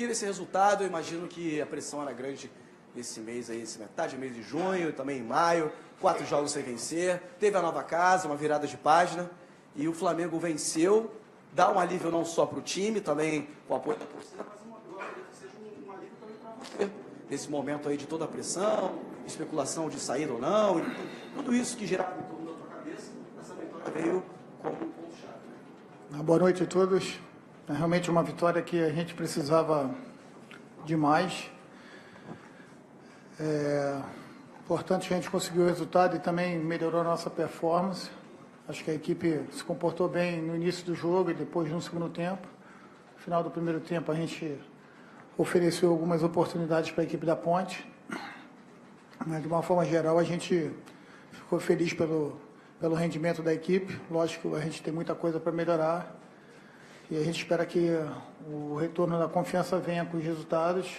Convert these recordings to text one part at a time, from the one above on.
conseguiram esse resultado. Eu imagino que a pressão era grande nesse mês aí, esse metade do mês de junho, também em maio, 4 jogos sem vencer, teve a nova casa, uma virada de página, e o Flamengo venceu, dá um alívio não só para o time, também com o apoio da torcida, mas eu acredito que seja um alívio também para você, nesse momento aí de toda a pressão, especulação de saída ou não, e tudo isso que gerava em torno da tua cabeça, essa vitória veio como um ponto-chave. Boa noite a todos. É realmente uma vitória que a gente precisava demais. Importante que a gente conseguiu o resultado e também melhorou a nossa performance. Acho que a equipe se comportou bem no início do jogo e depois no segundo tempo. No final do primeiro tempo a gente ofereceu algumas oportunidades para a equipe da Ponte. Mas de uma forma geral a gente ficou feliz pelo rendimento da equipe. Lógico, a gente tem muita coisa para melhorar. E a gente espera que o retorno da confiança venha com os resultados.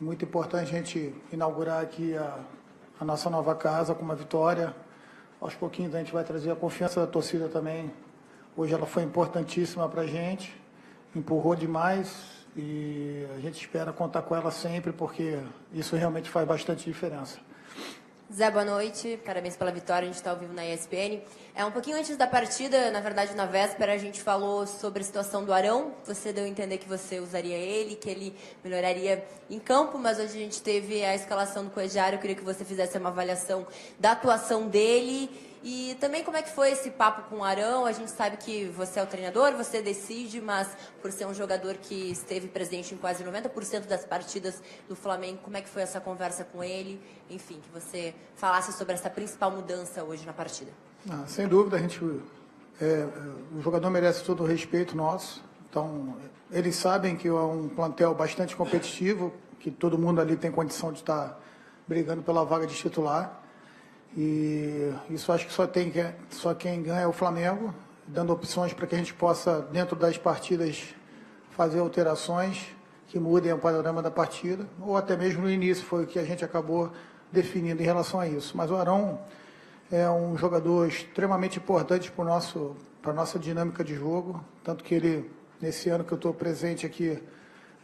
Muito importante a gente inaugurar aqui a nossa nova casa com uma vitória. Aos pouquinhos a gente vai trazer a confiança da torcida também. Hoje ela foi importantíssima para a gente, empurrou demais e a gente espera contar com ela sempre, porque isso realmente faz bastante diferença. Zé, boa noite. Parabéns pela vitória. A gente está ao vivo na ESPN. Um pouquinho antes da partida, na verdade, na véspera, a gente falou sobre a situação do Arão. Você deu a entender que você usaria ele, que ele melhoraria em campo, mas hoje a gente teve a escalação do Coedjário. Eu queria que você fizesse uma avaliação da atuação dele e também como é que foi esse papo com o Arão. A gente sabe que você é o treinador, você decide, mas por ser um jogador que esteve presente em quase 90% das partidas do Flamengo, como é que foi essa conversa com ele? Enfim, que você falasse sobre essa principal mudança hoje na partida. Sem dúvida, o jogador merece todo o respeito nosso. Então, eles sabem que é um plantel bastante competitivo, que todo mundo ali tem condição de estar brigando pela vaga de titular. E isso acho que só quem ganha é o Flamengo, dando opções para que a gente possa, dentro das partidas, fazer alterações que mudem o panorama da partida, ou até mesmo no início foi o que a gente acabou definindo em relação a isso. Mas o Arão é um jogador extremamente importante para a nossa dinâmica de jogo, tanto que ele, nesse ano que eu estou presente aqui,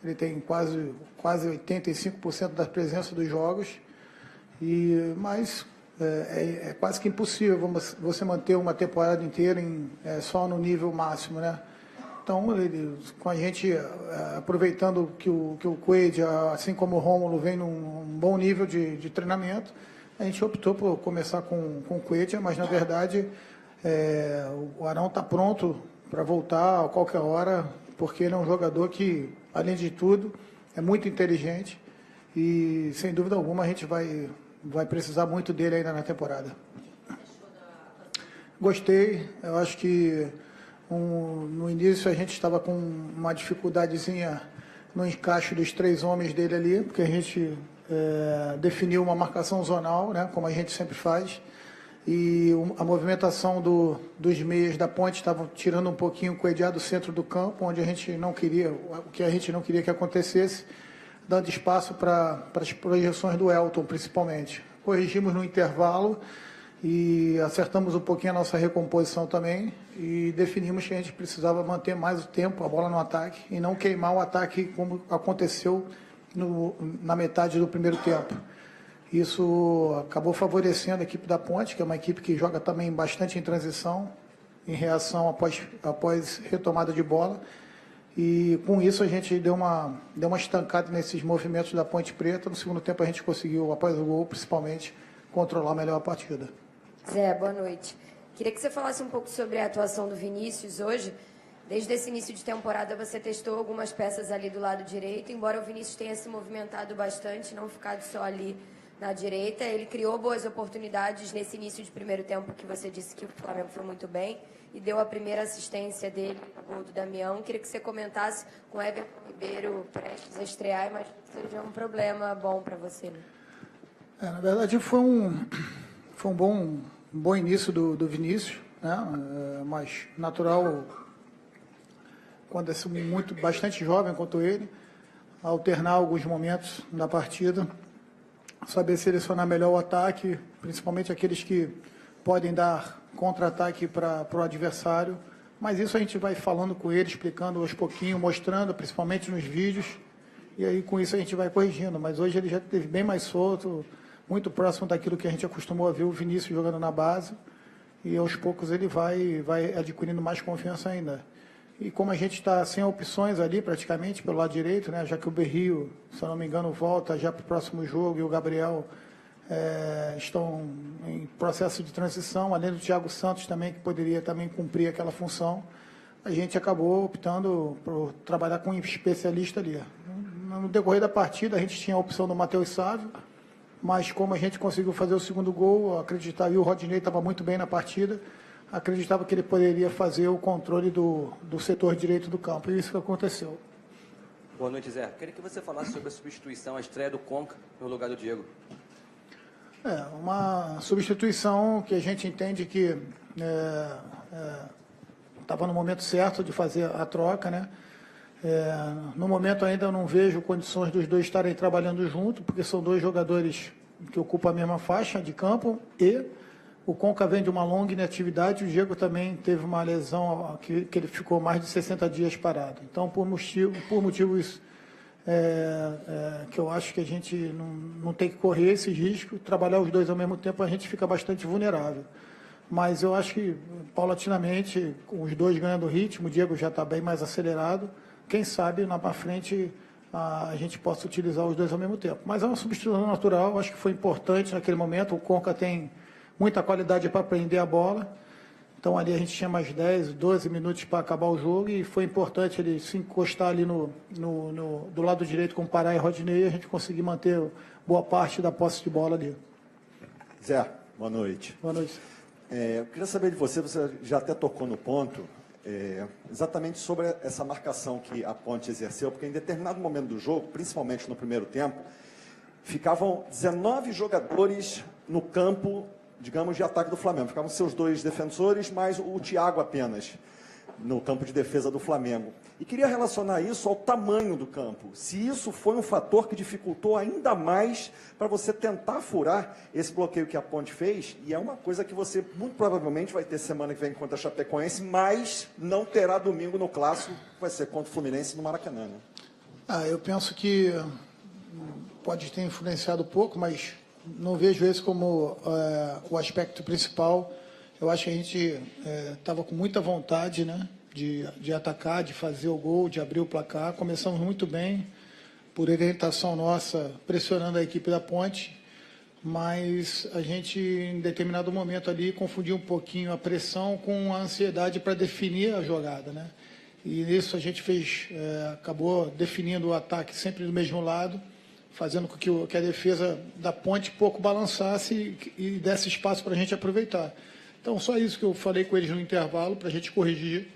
ele tem quase 85% da presença dos jogos, mas é quase que impossível você manter uma temporada inteira só no nível máximo, né? Então, com a gente aproveitando que o Coelho, assim como o Rômulo, vem num bom nível de treinamento, a gente optou por começar com o Coelho, mas na verdade o Arão está pronto para voltar a qualquer hora, porque ele é um jogador que, além de tudo, é muito inteligente e, sem dúvida alguma, a gente vai precisar muito dele ainda na temporada. Gostei, eu acho que no início a gente estava com uma dificuldadezinha no encaixe dos 3 homens dele ali, porque a gente definiu uma marcação zonal, né, como a gente sempre faz, e a movimentação dos meias da Ponte estava tirando um pouquinho o Coedjário do centro do campo, onde a gente não queria, o que a gente não queria que acontecesse, dando espaço para as projeções do Elton, principalmente. Corrigimos no intervalo e acertamos um pouquinho a nossa recomposição também e definimos que a gente precisava manter mais o tempo, a bola no ataque, e não queimar o ataque como aconteceu na metade do primeiro tempo. Isso acabou favorecendo a equipe da Ponte, que é uma equipe que joga também bastante em transição, em reação após retomada de bola. E com isso a gente deu uma estancada nesses movimentos da Ponte Preta. No segundo tempo a gente conseguiu, após o gol, principalmente, controlar melhor a partida. Zé, boa noite. Queria que você falasse um pouco sobre a atuação do Vinícius hoje. Desde esse início de temporada você testou algumas peças ali do lado direito, embora o Vinícius tenha se movimentado bastante, não ficado só ali na direita. Ele criou boas oportunidades nesse início de primeiro tempo, que você disse que o Flamengo foi muito bem, e deu a primeira assistência dele, o gol do Damião. Queria que você comentasse com o Everton Ribeiro prestes a estrear, mas seja um problema bom para você, né? Na verdade foi um bom início do Vinícius, né? Mas natural, quando é bastante jovem quanto ele, alternar alguns momentos da partida, saber selecionar melhor o ataque, principalmente aqueles que podem dar contra-ataque para o adversário, mas isso a gente vai falando com ele, explicando aos pouquinhos, mostrando, principalmente nos vídeos, e aí com isso a gente vai corrigindo. Mas hoje ele já esteve bem mais solto, muito próximo daquilo que a gente acostumou a ver o Vinícius jogando na base, e aos poucos ele vai adquirindo mais confiança ainda. E como a gente está sem opções ali praticamente pelo lado direito, né, já que o Berrio, se eu não me engano, volta já para o próximo jogo e o Gabriel estão em processo de transição, além do Thiago Santos também, que poderia também cumprir aquela função, a gente acabou optando por trabalhar com um especialista ali. No decorrer da partida, a gente tinha a opção do Matheus Sávio, mas como a gente conseguiu fazer o segundo gol, acreditava, e o Rodinei estava muito bem na partida, acreditava que ele poderia fazer o controle do setor direito do campo, e isso que aconteceu. Boa noite, Zé. Queria que você falasse sobre a substituição, a estreia do Conca no lugar do Diego. Uma substituição que a gente entende que estava no momento certo de fazer a troca, né? No momento ainda eu não vejo condições dos dois estarem trabalhando junto, porque são dois jogadores que ocupam a mesma faixa de campo, e o Conca vem de uma longa inatividade, o Diego também teve uma lesão que ele ficou mais de 60 dias parado. Então, por motivos que eu acho que a gente não tem que correr esse risco, trabalhar os dois ao mesmo tempo, a gente fica bastante vulnerável. Mas eu acho que, paulatinamente, com os dois ganhando ritmo, o Diego já está bem mais acelerado, quem sabe, lá para frente, a gente possa utilizar os dois ao mesmo tempo. Mas é uma substituição natural, acho que foi importante naquele momento, o Conca tem muita qualidade para prender a bola, então ali a gente tinha mais 10, 12 minutos para acabar o jogo, e foi importante ele se encostar ali do lado direito com o Pará e Rodinei, e a gente conseguir manter boa parte da posse de bola ali. Zé, boa noite. Boa noite. Eu queria saber de você, você já até tocou no ponto, exatamente sobre essa marcação que a Ponte exerceu, porque em determinado momento do jogo, principalmente no primeiro tempo, ficavam 19 jogadores no campo, digamos, de ataque do Flamengo. Ficavam seus dois defensores, mais o Thiago apenas, no campo de defesa do Flamengo. E queria relacionar isso ao tamanho do campo. Se isso foi um fator que dificultou ainda mais para você tentar furar esse bloqueio que a Ponte fez, e é uma coisa que você muito provavelmente vai ter semana que vem contra a Chapecoense, mas não terá domingo no Clássico, que vai ser contra o Fluminense no Maracanã, né? Eu penso que pode ter influenciado um pouco, mas não vejo esse como o aspecto principal. Eu acho que a gente estava com muita vontade, né, de atacar, de fazer o gol, de abrir o placar. Começamos muito bem, por orientação nossa, pressionando a equipe da Ponte, mas a gente, em determinado momento ali, confundiu um pouquinho a pressão com a ansiedade para definir a jogada, né? E nisso a gente acabou definindo o ataque sempre do mesmo lado, fazendo com que a defesa da Ponte pouco balançasse e desse espaço para a gente aproveitar. Então, só isso que eu falei com eles no intervalo, para a gente corrigir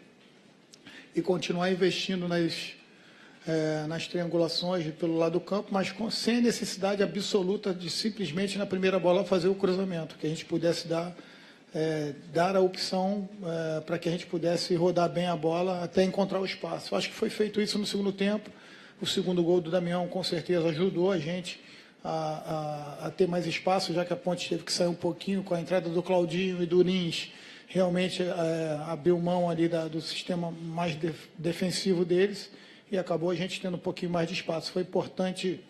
e continuar investindo nas triangulações pelo lado do campo, mas sem necessidade absoluta de simplesmente na primeira bola fazer o cruzamento, que a gente pudesse dar a opção para que a gente pudesse rodar bem a bola até encontrar o espaço. Eu acho que foi feito isso no segundo tempo. O segundo gol do Damião, com certeza, ajudou a gente a ter mais espaço, já que a Ponte teve que sair um pouquinho com a entrada do Claudinho e do Lins, realmente abriu mão ali do sistema mais defensivo deles, e acabou a gente tendo um pouquinho mais de espaço. Foi importante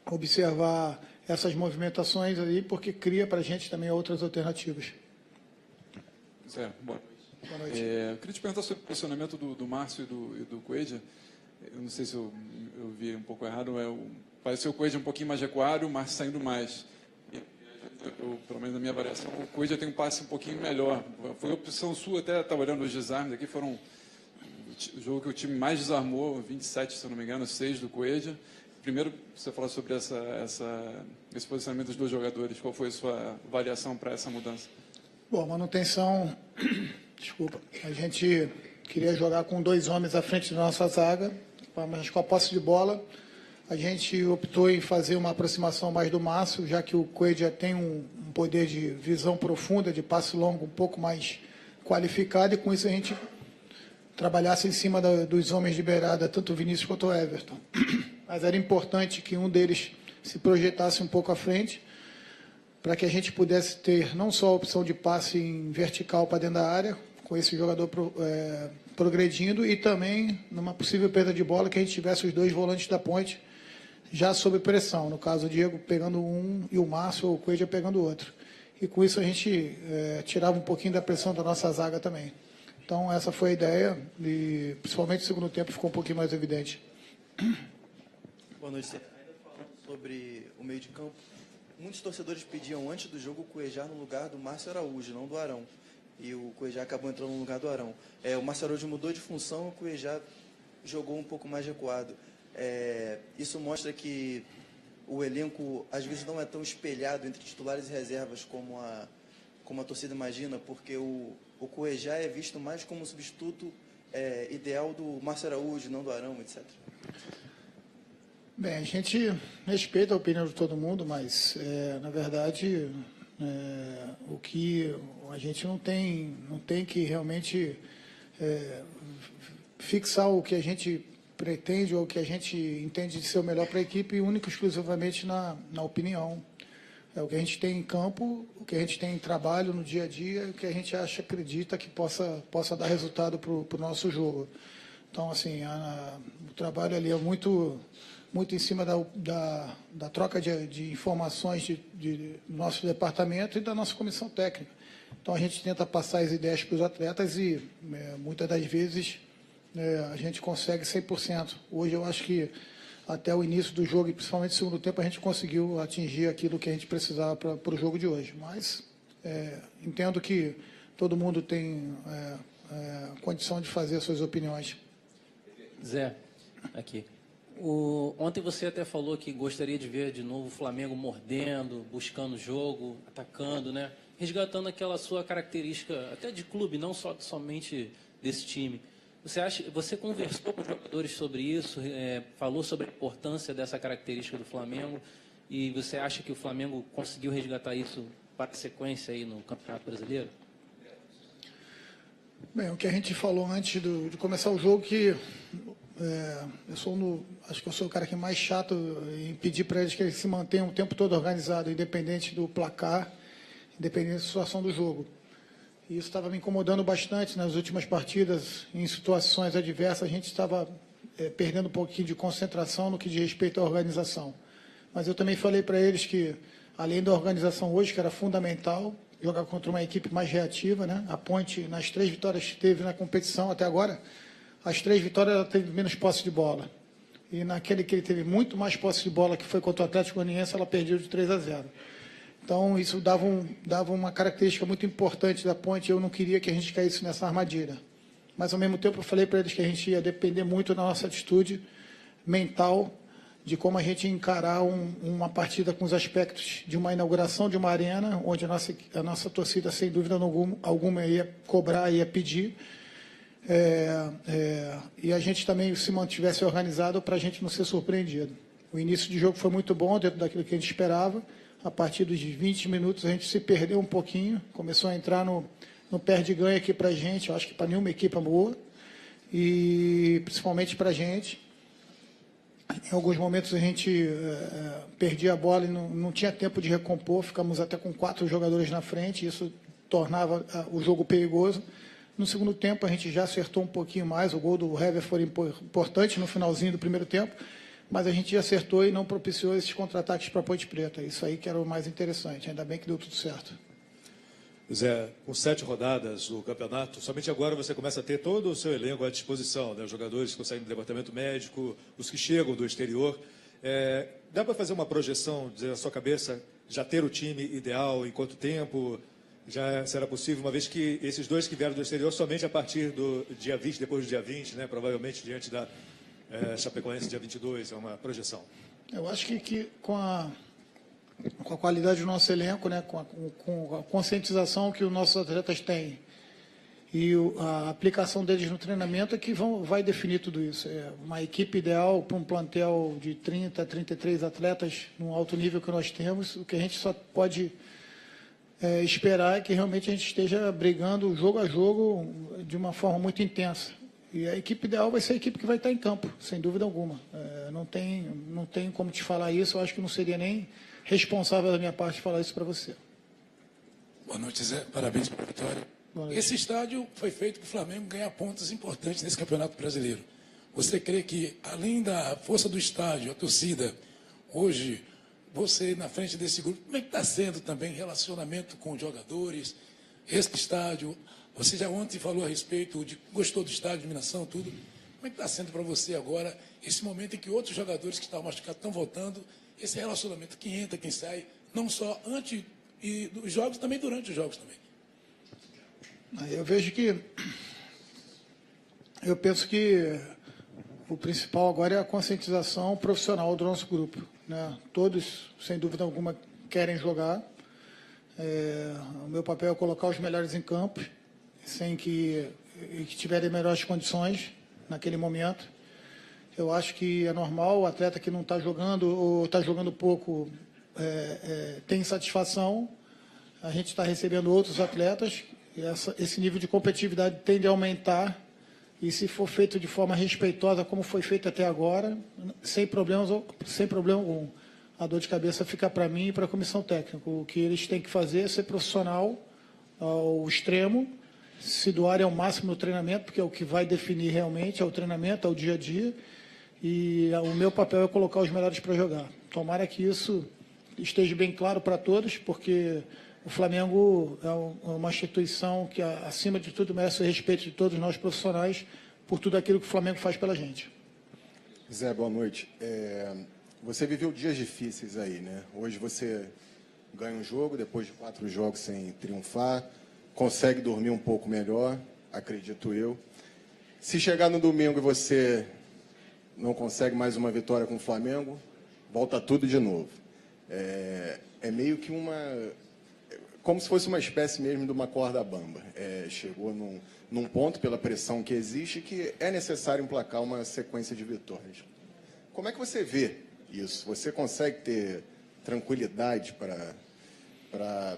observar essas movimentações ali, porque cria para a gente também outras alternativas. Zé, boa noite. Eu queria te perguntar sobre o posicionamento do Márcio e do Coelho. Eu não sei se eu vi um pouco errado, pareceu o Coelho um pouquinho mais recuado, o Márcio saindo mais. Pelo menos na minha avaliação, o Coelho tem um passe um pouquinho melhor. Foi opção sua, até estava olhando os desarmes aqui, foram o jogo que o time mais desarmou, 27, se eu não me engano, 6 do Coelho. Primeiro, você falar sobre esse posicionamento dos dois jogadores, qual foi a sua avaliação para essa mudança? Bom, manutenção, desculpa, a gente queria jogar com 2 homens à frente da nossa zaga, mas com a posse de bola, a gente optou em fazer uma aproximação mais do Márcio, já que o Coelho já tem um poder de visão profunda, de passe longo um pouco mais qualificado, e com isso a gente trabalhasse em cima dos homens de beirada, tanto o Vinícius quanto o Everton. Mas era importante que um deles se projetasse um pouco à frente, para que a gente pudesse ter não só a opção de passe em vertical para dentro da área, com esse jogador progredindo e também numa possível perda de bola que a gente tivesse os 2 volantes da ponte já sob pressão. No caso, o Diego pegando um e o Márcio ou o Coelho pegando o outro. E com isso a gente tirava um pouquinho da pressão da nossa zaga também. Então essa foi a ideia e principalmente no segundo tempo ficou um pouquinho mais evidente. Boa noite. Ainda falando sobre o meio de campo, muitos torcedores pediam antes do jogo o Cuejá no lugar do Márcio Araújo, não do Arão. E o Cuejá acabou entrando no lugar do Arão. O Márcio Araújo mudou de função, o Cuejá jogou um pouco mais recuado. Isso mostra que o elenco às vezes não é tão espelhado entre titulares e reservas como a torcida imagina, porque o Cuejá é visto mais como substituto ideal do Márcio Araújo, não do Arão, etc. Bem, a gente respeita a opinião de todo mundo, mas, na verdade, o que a gente não tem que realmente fixar o que a gente pretende ou o que a gente entende de ser o melhor para a equipe, única e exclusivamente na opinião. É o que a gente tem em campo, o que a gente tem em trabalho no dia a dia, o que a gente acredita que possa dar resultado para o nosso jogo. Então, assim, o trabalho ali é muito em cima da troca de informações do nosso departamento e da nossa comissão técnica. Então, a gente tenta passar as ideias para os atletas e, muitas das vezes, a gente consegue 100%. Hoje, eu acho que, até o início do jogo, e principalmente no segundo tempo, a gente conseguiu atingir aquilo que a gente precisava para o jogo de hoje. Mas entendo que todo mundo tem condição de fazer as suas opiniões. Zé, aqui. Ontem você até falou que gostaria de ver de novo o Flamengo mordendo, buscando o jogo, atacando, né? Resgatando aquela sua característica, até de clube, não somente desse time. Você conversou com os jogadores sobre isso, falou sobre a importância dessa característica do Flamengo, e você acha que o Flamengo conseguiu resgatar isso para a sequência aí no Campeonato Brasileiro? Bem, o que a gente falou antes de começar o jogo, que acho que eu sou o cara que é mais chato em pedir para eles que eles se mantenham o tempo todo organizado, independente do placar, independente da situação do jogo. E isso estava me incomodando bastante nas últimas partidas, em situações adversas, a gente estava perdendo um pouquinho de concentração no que diz respeito à organização. Mas eu também falei para eles que, além da organização hoje, que era fundamental, jogar contra uma equipe mais reativa, né? A Ponte, nas 3 vitórias que teve na competição até agora, as 3 vitórias ela teve menos posse de bola. E naquele que ele teve muito mais posse de bola, que foi contra o Atlético Goianiense, ela perdeu de 3-0. Então, isso dava uma característica muito importante da Ponte, e eu não queria que a gente caísse nessa armadilha. Mas, ao mesmo tempo, eu falei para eles que a gente ia depender muito da nossa atitude mental, de como a gente encarar uma partida com os aspectos de uma inauguração de uma arena, onde a nossa torcida, sem dúvida alguma, ia cobrar, ia pedir, e a gente também se mantivesse organizado para a gente não ser surpreendido. O início de jogo foi muito bom, dentro daquilo que a gente esperava. A partir dos 20 minutos a gente se perdeu um pouquinho, começou a entrar no perde-ganha aqui para a gente, eu acho que para nenhuma equipe boa, e principalmente para a gente. Em alguns momentos a gente perdia a bola e não tinha tempo de recompor, ficamos até com 4 jogadores na frente, isso tornava o jogo perigoso. No segundo tempo a gente já acertou um pouquinho mais, o gol do Hever foi importante no finalzinho do primeiro tempo, mas a gente acertou e não propiciou esses contra-ataques para a Ponte Preta. Isso aí que era o mais interessante, ainda bem que deu tudo certo. Zé, com 7 rodadas do campeonato, somente agora você começa a ter todo o seu elenco à disposição, né? Os jogadores que conseguem do departamento médico, os que chegam do exterior. Dá para fazer uma projeção, dizer, na sua cabeça, já ter o time ideal, em quanto tempo já será possível, uma vez que esses 2 que vieram do exterior somente a partir do dia 20, depois do dia 20, né? Provavelmente diante da Chapecoense dia 22, é uma projeção. Eu acho que com a qualidade do nosso elenco, né, com a conscientização que os nossos atletas têm e a aplicação deles no treinamento é que vai definir tudo isso. É uma equipe ideal para um plantel de 30, 33 atletas no alto nível que nós temos. O que a gente só pode esperar é que realmente a gente esteja brigando jogo a jogo de uma forma muito intensa. E a equipe ideal vai ser a equipe que vai estar em campo, sem dúvida alguma. Não tem como te falar isso, eu acho que não seria nem responsável da minha parte falar isso para você. Boa noite, Zé. Parabéns pela vitória. Esse estádio foi feito para o Flamengo ganhar pontos importantes nesse Campeonato Brasileiro. Você crê que, além da força do estádio, a torcida, hoje, você na frente desse grupo, como é que está sendo também relacionamento com os jogadores, esse estádio? Você já ontem falou a respeito de gostou do estádio, iluminação, tudo. Como é que está sendo para você agora, esse momento em que outros jogadores que estavam machucados estão voltando, esse relacionamento, quem entra, quem sai, não só antes dos jogos, também durante os jogos também? Eu vejo que, eu penso que o principal agora é a conscientização profissional do nosso grupo, né? Todos, sem dúvida alguma, querem jogar. O meu papel é colocar os melhores em campo, sem que tiverem melhores condições naquele momento. Eu acho que é normal o atleta que não está jogando ou está jogando pouco tem insatisfação. A gente está recebendo outros atletas. Esse nível de competitividade tende a aumentar e, se for feito de forma respeitosa, como foi feito até agora, sem problema algum. A dor de cabeça fica para mim e para a comissão técnica. O que eles têm que fazer é ser profissional ao extremo, se doarem ao máximo no treinamento, porque é o que vai definir realmente, é o treinamento, é o dia a dia, e o meu papel é colocar os melhores para jogar. Tomara que isso esteja bem claro para todos, porque o Flamengo é uma instituição que, acima de tudo, merece o respeito de todos nós profissionais por tudo aquilo que o Flamengo faz pela gente. Zé, boa noite. Você viveu dias difíceis aí, né? Hoje você ganha um jogo, depois de 4 jogos sem triunfar, consegue dormir um pouco melhor, acredito eu. Se chegar no domingo e você não consegue mais uma vitória com o Flamengo, volta tudo de novo. É meio que como se fosse uma espécie mesmo de uma corda bamba. Chegou num ponto, pela pressão que existe, que é necessário emplacar uma sequência de vitórias. Como é que você vê isso? Você consegue ter tranquilidade para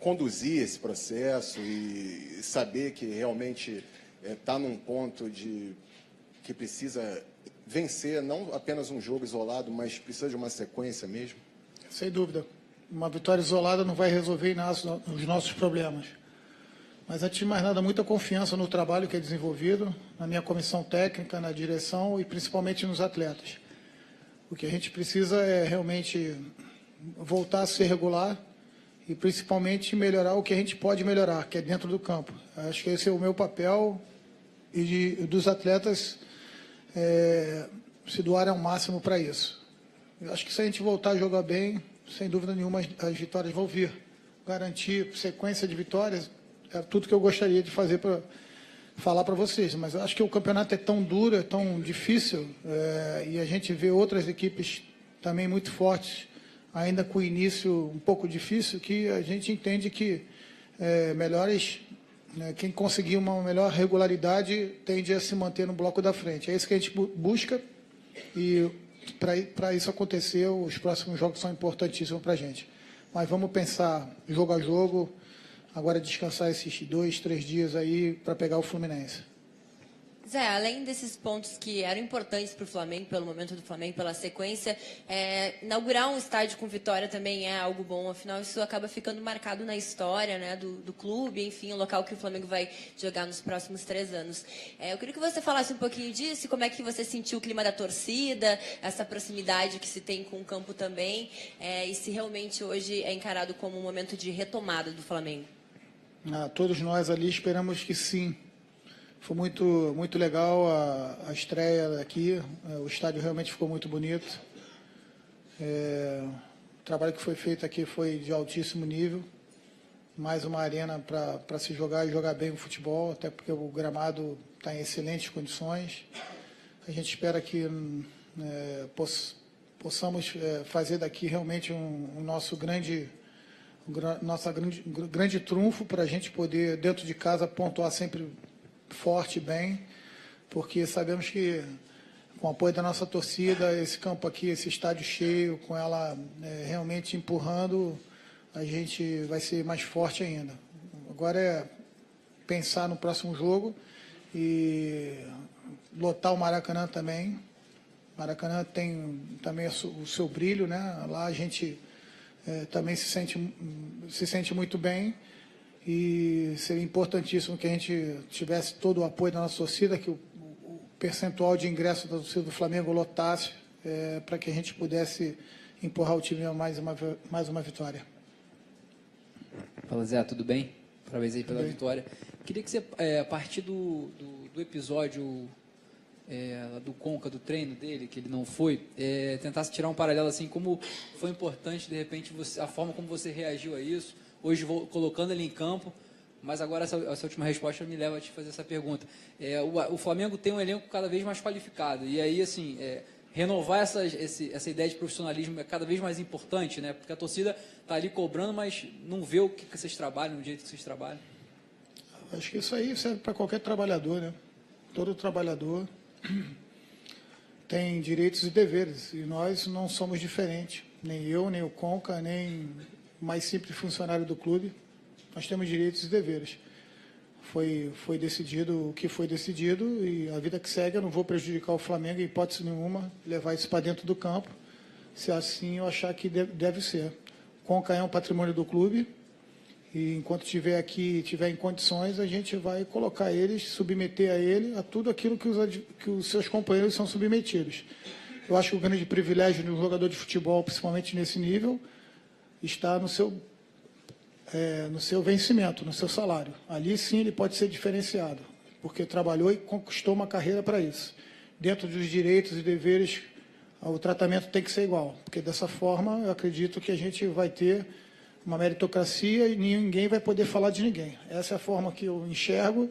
conduzir esse processo e saber que realmente está num ponto que precisa vencer, não apenas um jogo isolado, mas precisa de uma sequência mesmo? Sem dúvida. Uma vitória isolada não vai resolver os nossos problemas. Mas, antes de mais nada, muita confiança no trabalho que é desenvolvido, na minha comissão técnica, na direção e principalmente nos atletas. O que a gente precisa é realmente voltar a ser regular e principalmente melhorar o que a gente pode melhorar, que é dentro do campo. Acho que esse é o meu papel e dos atletas se doarem ao máximo para isso. Eu acho que se a gente voltar a jogar bem, sem dúvida nenhuma as vitórias vão vir. Garantir sequência de vitórias é tudo que eu gostaria de fazer para falar para vocês, mas eu acho que o campeonato é tão duro, é tão difícil, e a gente vê outras equipes também muito fortes, ainda com o início um pouco difícil, que a gente entende que quem conseguir uma melhor regularidade tende a se manter no bloco da frente. É isso que a gente busca, e para isso acontecer, os próximos jogos são importantíssimos para a gente. Mas vamos pensar jogo a jogo, agora descansar esses 2, 3 dias aí para pegar o Fluminense. Zé, além desses pontos que eram importantes para o Flamengo, pelo momento do Flamengo, pela sequência, inaugurar um estádio com vitória também é algo bom, afinal isso acaba ficando marcado na história, né, do clube, enfim, o local que o Flamengo vai jogar nos próximos 3 anos. Eu queria que você falasse um pouquinho disso, como é que você sentiu o clima da torcida, essa proximidade que se tem com o campo também, e se realmente hoje é encarado como um momento de retomada do Flamengo. Todos nós ali esperamos que sim. Foi muito legal a estreia aqui, o estádio realmente ficou muito bonito. O trabalho que foi feito aqui foi de altíssimo nível. Mais uma arena para se jogar e jogar bem o futebol, até porque o gramado está em excelentes condições. A gente espera que possamos fazer daqui realmente nosso grande trunfo para a gente poder, dentro de casa, pontuar sempre forte e bem, porque sabemos que, com o apoio da nossa torcida, esse campo aqui, esse estádio cheio, com ela realmente empurrando, a gente vai ser mais forte ainda. Agora é pensar no próximo jogo e lotar o Maracanã também. O Maracanã tem também o seu brilho, né? Lá a gente também se sente muito bem. e seria importantíssimo que a gente tivesse todo o apoio da nossa torcida, que o percentual de ingresso da torcida do Flamengo lotasse, para que a gente pudesse empurrar o time a mais uma vitória. Fala, Zé, tudo bem? Parabéns aí pela vitória. Queria que você, a partir do episódio do Conca, do treino dele, que ele não foi, tentasse tirar um paralelo assim, como foi importante, de repente, a forma como você reagiu a isso, hoje colocando ele em campo, mas agora essa última resposta me leva a te fazer essa pergunta. O Flamengo tem um elenco cada vez mais qualificado, e aí, assim, renovar essa ideia de profissionalismo é cada vez mais importante, né? Porque a torcida está ali cobrando, mas não vê o que vocês trabalham, no jeito que vocês trabalham. Acho que isso aí serve para qualquer trabalhador, né? Todo trabalhador tem direitos e deveres, e nós não somos diferentes. Nem eu, nem o Conca, nem o mais simples funcionário do clube. Nós temos direitos e deveres. Foi decidido o que foi decidido e a vida que segue. Eu não vou prejudicar o Flamengo em hipótese nenhuma, levar isso para dentro do campo, se assim eu achar que deve ser. O Conca é um patrimônio do clube e enquanto estiver aqui, estiver em condições, a gente vai colocar eles, submeter a ele a tudo aquilo que os seus companheiros são submetidos. Eu acho que o grande privilégio de um jogador de futebol, principalmente nesse nível, está no seu vencimento, no seu salário. Ali sim ele pode ser diferenciado, porque trabalhou e conquistou uma carreira para isso. Dentro dos direitos e deveres, o tratamento tem que ser igual, porque dessa forma eu acredito que a gente vai ter uma meritocracia e ninguém vai poder falar de ninguém. Essa é a forma que eu enxergo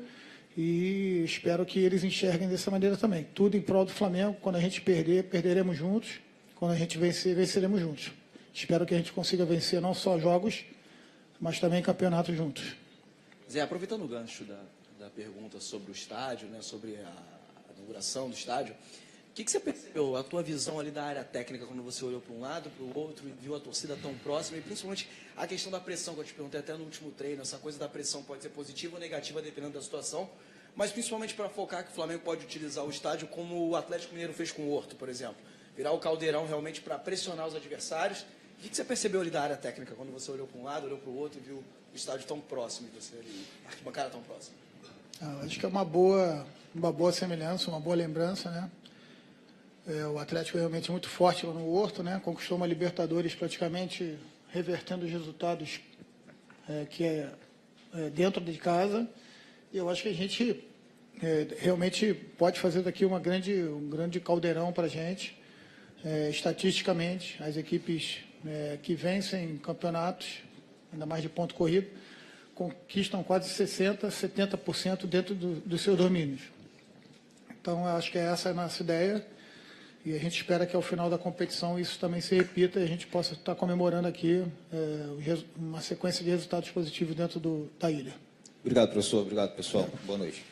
e espero que eles enxerguem dessa maneira também. Tudo em prol do Flamengo. Quando a gente perder, perderemos juntos. Quando a gente vencer, venceremos juntos. Espero que a gente consiga vencer não só jogos, mas também campeonatos juntos. Zé, aproveitando o gancho da pergunta sobre o estádio, né, sobre a inauguração do estádio, o que você percebeu, a tua visão ali da área técnica, quando você olhou para um lado, para o outro, e viu a torcida tão próxima, e principalmente a questão da pressão, que eu te perguntei até no último treino, essa coisa da pressão pode ser positiva ou negativa, dependendo da situação, mas principalmente para focar que o Flamengo pode utilizar o estádio como o Atlético Mineiro fez com o Horto, por exemplo. Virar o caldeirão realmente para pressionar os adversários. O que você percebeu ali da área técnica, quando você olhou para um lado, olhou para o outro e viu o estádio tão próximo de você ali, a arquibancada tão próxima? Acho que é uma boa semelhança, uma boa lembrança, né? O Atlético é realmente muito forte lá no Horto, né? Conquistou uma Libertadores praticamente revertendo os resultados dentro de casa. E eu acho que a gente realmente pode fazer daqui um grande caldeirão para a gente. Estatisticamente, as equipes que vencem campeonatos, ainda mais de ponto corrido, conquistam quase 60%, 70% dentro dos seus domínios. Então, eu acho que essa é a nossa ideia. E a gente espera que ao final da competição isso também se repita e a gente possa estar comemorando aqui uma sequência de resultados positivos dentro da ilha. Obrigado, professor. Obrigado, pessoal. Boa noite.